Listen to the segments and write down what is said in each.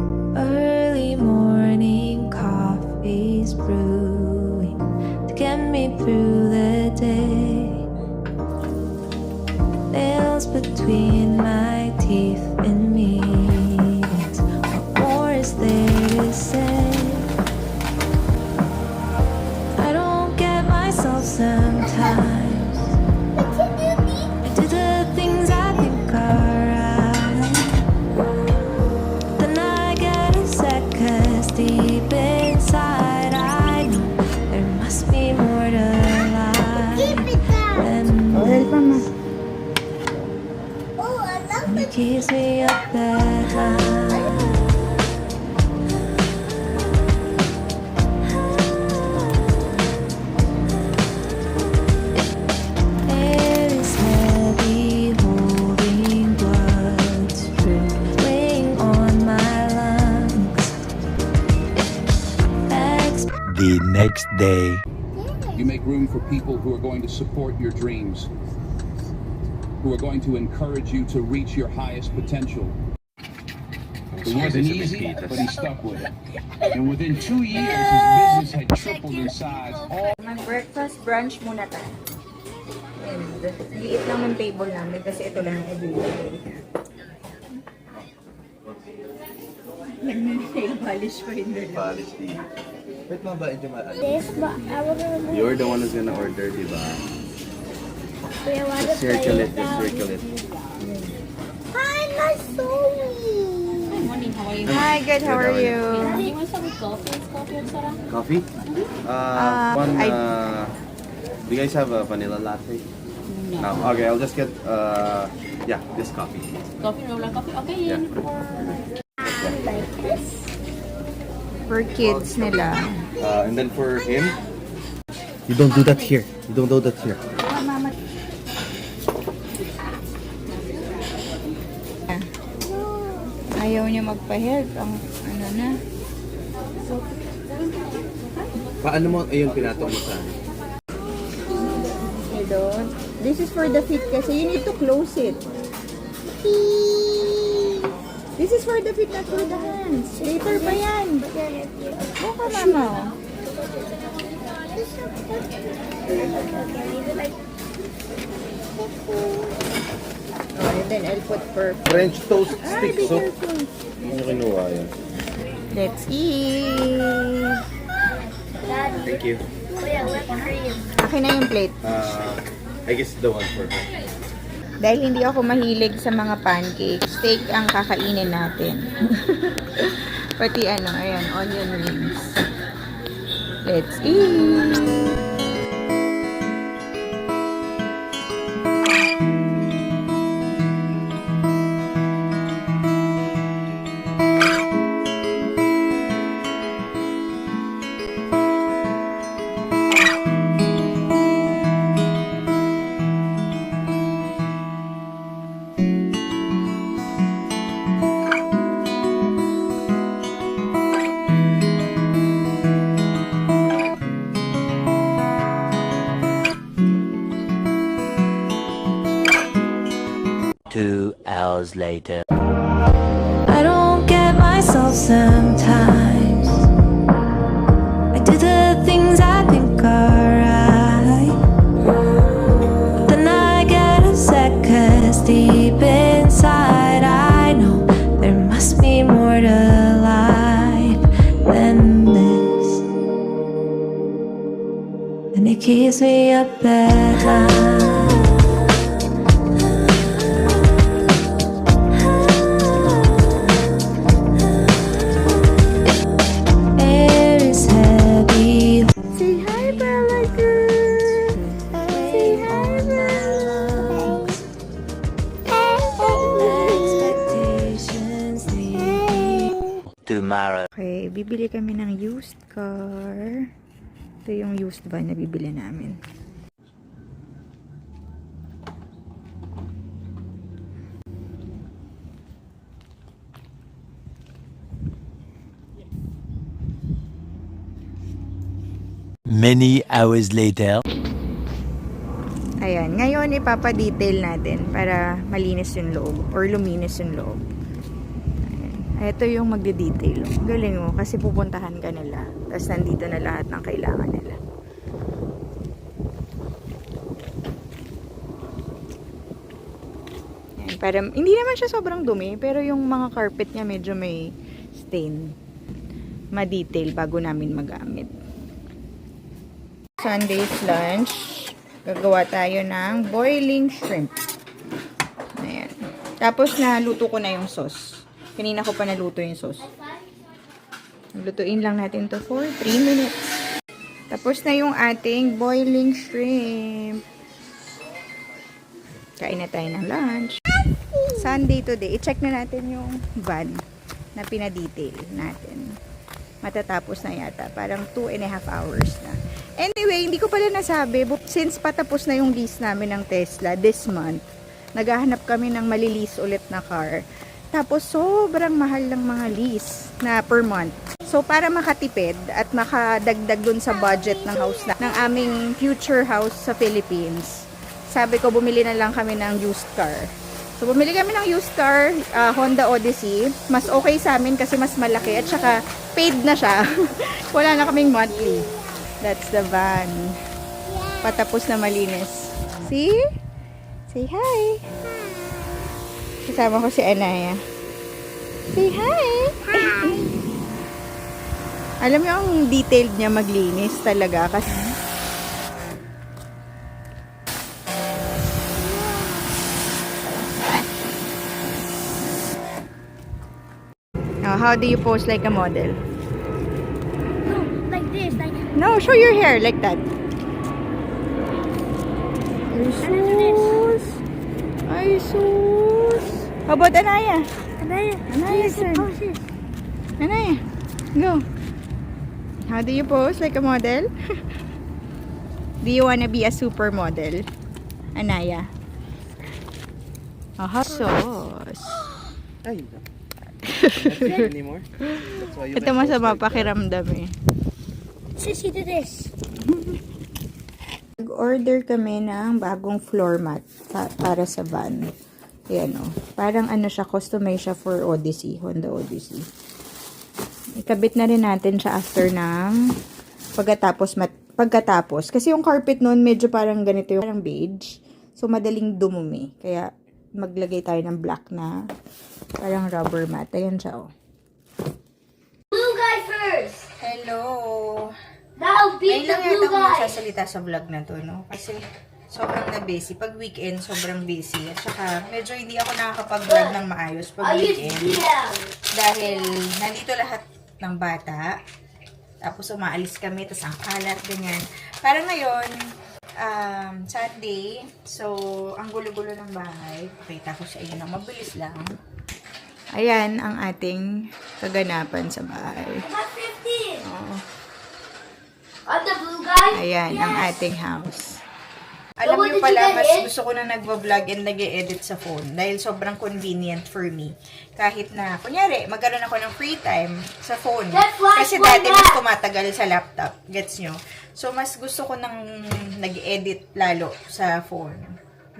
Early morning coffee's brewing to get me through the day. Nails between my teeth in meetings. What more is there to say? I don't get myself sometimes. I do the things I think are right. Then I get upset 'cause deep inside I know there must be more to life than this. And it keeps me up at night. Air is heavy, holding blood's weighing on my lungs. The next day. You make room for people who are going to support your dreams, who are going to encourage you to reach your highest potential. It wasn't easy, but he stuck with it. And within 2 years, his business had tripled in size. Mag-breakfast brunch muna tayo. And liit lang ng table namin kasi ito lang ang available. Nag-nail polish pa rin doon. Polish di. Ba't mabait yung maalis? This, but I was gonna You're the one who's gonna order, di ba? Just circle it, just circle it. Hi, my Zoe. Morning, how are you? Hi, good. How are you? Do you want some coffee? Is coffee on Sarah? Coffee? Do you guys have a vanilla latte? No. Okay, I'll just get, yeah, this coffee. Coffee, regular coffee? Okay, Yeah. yan. Like this. For kids nila. And then for him, you don't do that here. You don't do that here. Ayaw niya magpa-help. Ang ano na. Paano mo, ayun, pinatong mo sa akin. Hello. This is for the feet kasi you need to close it. This is for the feet, not for the hands. Later pa yan. Buka, mama. Oh, and then I'll put purple. French toast Ah, sticks, be so. careful. Hindi nyo kinuha yan. Let's eat. Thank you. Akin na yung plate. I guess the one for her. Dahil hindi ako mahilig sa mga pancakes, steak ang kakainin natin. Pati ano, ayan, onion rings. Let's eat! Two hours later. I don't get myself sometimes. I do the things I think are right. Then I get upset 'cause deep inside I know there must be more to life than this. And it keeps me up at night. Tomorrow. Okay, bibili kami ng used car. Ito yung used van na bibili namin. Many hours later. Ayan, ngayon ipapa-detail natin para malinis yung loob or luminis yung loob. Ayan. Ito yung magde-detail. Galing mo kasi pupuntahan ka nila. Tapos nandito na lahat ng kailangan nila. Ayan, para, hindi naman siya sobrang dumi, pero yung mga carpet niya medyo may stain. Ma-detail bago namin magamit. Sunday's lunch. Gagawa tayo ng boiling shrimp. Ayan. Tapos naluto ko na yung sauce. Kanina ko pa naluto yung sauce. Lutuin lang natin to for 3 minutes. Tapos na yung ating boiling shrimp. Kain na tayo ng lunch. Sunday today. I-check na natin yung van na pinadetail natin. Matatapos na yata. Parang 2.5 hours na. Anyway, hindi ko pala nasabi. Since patapos na yung lease namin ng Tesla this month, naghahanap kami ng malilease ulit na car. Tapos sobrang mahal ng mga lease na per month. So para makatipid at makadagdag dun sa budget ng house ng aming future house sa Philippines, sabi ko bumili na lang kami ng used car. So bumili kami ng used car, Honda Odyssey. Mas okay sa amin kasi mas malaki at saka paid na siya. Wala na kaming monthly. That's the van. Patapos na malinis. See? Say hi. Kasama ko si Anaya. Say hi. Alam niyo ang detailed niya maglinis talaga kasi now, how do you pose like a model? No, like this. Like, No, show your hair like that. and then do this. Ay, sus. How about Anaya? And then Anaya's turn. poses. Anaya, go. How do you pose like a model? Do you wanna be a supermodel? Anaya? Aha, sauce. Ay, not anymore. That's why you Ito like masama those like pakiramdam eh. Sissy, do this. Nag-order kami ng bagong floor mat para sa van. Ayan o. Parang ano siya, customize siya for Odyssey, Honda Odyssey. Ikabit na rin natin siya after ng pagkatapos. Kasi yung carpet nun, medyo parang ganito yung parang beige. So, madaling dumumi. Kaya, maglagay tayo ng black na parang rubber mat. Ayan siya o. Blue guy first. Hello! That'll beat Ngayon the lang blue yata ako guy. magsasalita sa vlog na to, no? Kasi sobrang na busy. Pag weekend, sobrang busy. At saka, medyo hindi ako nakakapag-vlog ng maayos pag I use weekend. yeah. Dahil, nandito lahat ng bata. Tapos, umaalis kami. Tapos, ang kalat, ganyan. Parang ngayon, Sunday. So, ang gulo-gulo ng bahay. Pakita ko sa inyo na mabilis lang. Ayan, ang ating kaganapan sa bahay. Got 15. Oo. On the blue guy? Ayan, ang Yes. ating house. So, Alam what niyo did you pala, get mas in? gusto ko na nagva-vlog and nag-e-edit sa phone. Dahil sobrang convenient for me. Kahit na, kunyari, magkaroon ako ng free time sa phone. That flash Kasi went dati mas back. tumatagal sa laptop. Gets nyo? So, mas gusto ko nang nag-edit lalo sa phone.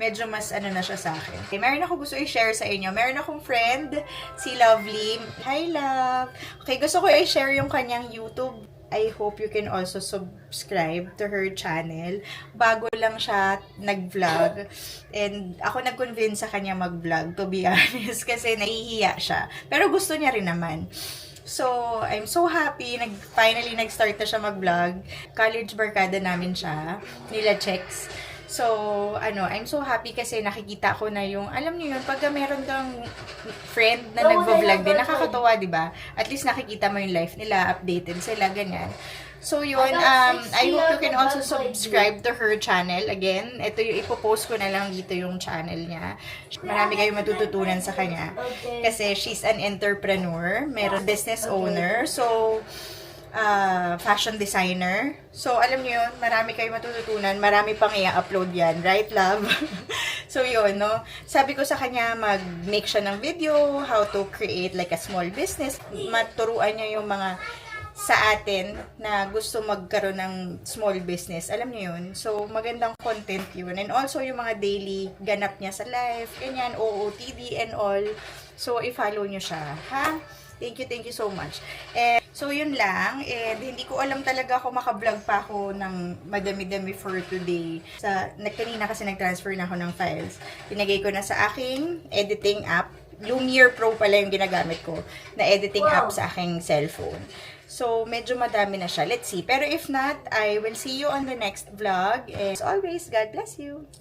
Medyo mas ano na siya sa akin. Okay, meron ako gusto i-share sa inyo. Meron akong friend, si Lovely. Hi, Love! Okay, gusto ko i-share yung kanyang YouTube. I hope you can also subscribe to her channel. Bago lang siya nag-vlog. And ako nag-convince sa kanya mag-vlog, to be honest. Kasi nahihiya siya. Pero gusto niya rin naman. So, I'm so happy. Finally, nag-start na siya mag-vlog. College barkada namin siya. Nila Checks. So, I'm so happy kasi nakikita ko na yung, alam niyo yun, pagka meron kang friend na nagvo-vlog din, nakakatawa, di ba? At least nakikita mo yung life nila, updated sila, ganyan. So, yun, I hope you can also subscribe to her channel. Again, ito yung ipopost ko na lang dito yung channel niya. Marami kayong matututunan sa kanya. Kasi she's an entrepreneur, meron business owner. So, fashion designer. So, alam niyo yun, marami kayo matututunan. Marami pang i-upload yan. Right, love? So, yun, no? Sabi ko sa kanya, mag-make siya ng video, how to create like a small business. Maturuan niya yung mga sa atin na gusto magkaroon ng small business. Alam niyo yun? So, magandang content yun. And also, yung mga daily ganap niya sa life, ganyan, OOTD and all. So, i-follow niyo siya, ha? Thank you so much. And so yun lang, and hindi ko alam talaga kung maka-vlog pa ako ng madami-dami for today. Kanina kasi nag-transfer na ako ng files. Tinagay ko na sa aking editing app. Lumiere Pro pala yung ginagamit ko na editing app sa aking cellphone. So, medyo madami na siya. Let's see. Pero if not, I will see you on the next vlog. And as always, God bless you.